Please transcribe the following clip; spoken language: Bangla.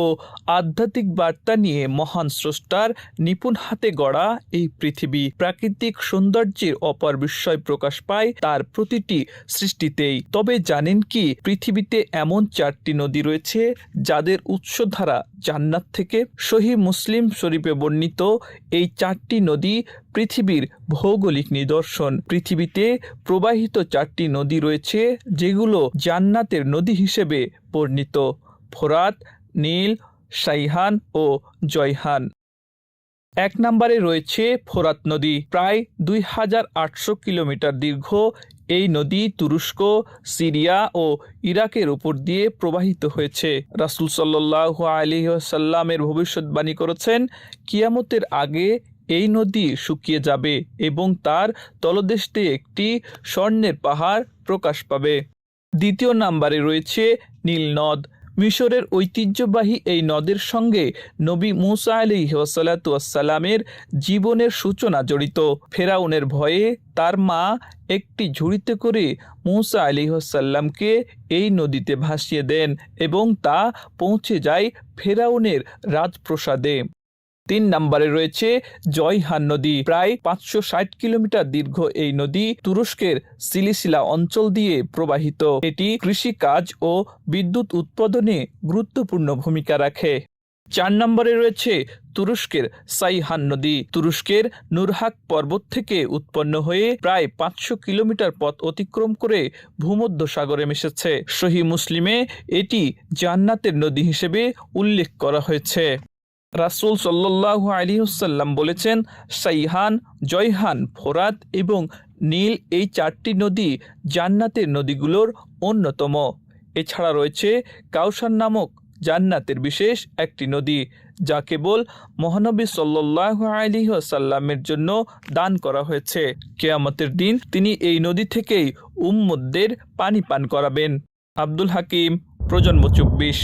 ও আধ্যাত্মিক বার্তা নিয়ে মহান স্রষ্টার নিপুণ হাতে গড়া এই পৃথিবী প্রাকৃতিক সৌন্দর্যের অপার বিস্ময় প্রকাশ পায় তার প্রতিটি সৃষ্টিতেই। তবে জানেন কি, পৃথিবীতে এমন 4টি নদী রয়েছে যাদের উৎসধারা জান্নাত থেকে? সহিহ মুসলিম শরীফে বর্ণিত এই 4টি নদী পৃথিবীর ভৌগোলিক নিদর্শন। পৃথিবীতে প্রবাহিত 4টি নদী রয়েছে যেগুলো জান্নাতের নদী হিসেবে বর্ণিত: ফোরাত, নীল, সাইহান ও জয়হান। 1 নম্বরে রয়েছে ফোরাত নদী। প্রায় 2800 কিলোমিটার দীর্ঘ এই নদী তুরস্ক, সিরিয়া ও ইরাকের উপর দিয়ে প্রবাহিত হয়েছে। রাসূল সাল্লাল্লাহু আলাইহি ওয়াসাল্লামের ভবিষ্যৎবাণী করেছেন, কিয়ামতের আগে এই নদী শুকিয়ে যাবে এবং তার তলদেশ দিয়ে একটি স্বর্ণের পাহাড় প্রকাশ পাবে। 2 নম্বরে রয়েছে নীল নদ। মিশরের ঐতিহ্যবাহী এই নদের সঙ্গে নবী মুসা আলাইহিস সালামের জীবনের সূচনা জড়িত। ফেরাউনের ভয়ে তার মা একটি ঝুড়িতে করে মুসা আলাইহিস সালামকে এই নদীতে ভাসিয়ে দেন এবং তা পৌঁছে যায় ফেরাউনের রাজপ্রাসাদে। 3 নম্বরে রয়েছে জয়হান নদী। প্রায় 560 কিলোমিটার দীর্ঘ এই নদী তুরস্কের সিলিসিলা অঞ্চল দিয়ে প্রবাহিত। এটি কৃষিকাজ ও বিদ্যুৎ উৎপাদনে গুরুত্বপূর্ণ ভূমিকা রাখে। 4 নম্বরে রয়েছে তুরস্কের সাইহান নদী। তুরস্কের নুরহাক পর্বত থেকে উৎপন্ন হয়ে প্রায় 500 কিলোমিটার পথ অতিক্রম করে ভূমধ্যসাগরে মিশেছে। সহিহ মুসলিমে এটি জান্নাতের নদী হিসেবে উল্লেখ করা হয়েছে। রাসূল সাল্লাল্লাহু আলাইহি ওয়াসাল্লাম বলেছেন, সাইহান, জয়হান, ফোরাত এবং নীল এই 4টি নদী জান্নাতের নদীগুলোর অন্যতম। এছাড়া রয়েছে কাউসার নামক জান্নাতের বিশেষ একটি নদী, যা কেবল মহানবী সাল্লাল্লাহু আলাইহি ওয়াসাল্লামের জন্য দান করা হয়েছে। কিয়ামতের দিন তিনি এই নদী থেকেই উম্মতদের পানি পান করাবেন। আব্দুল হাকিম, প্রজন্ম 24।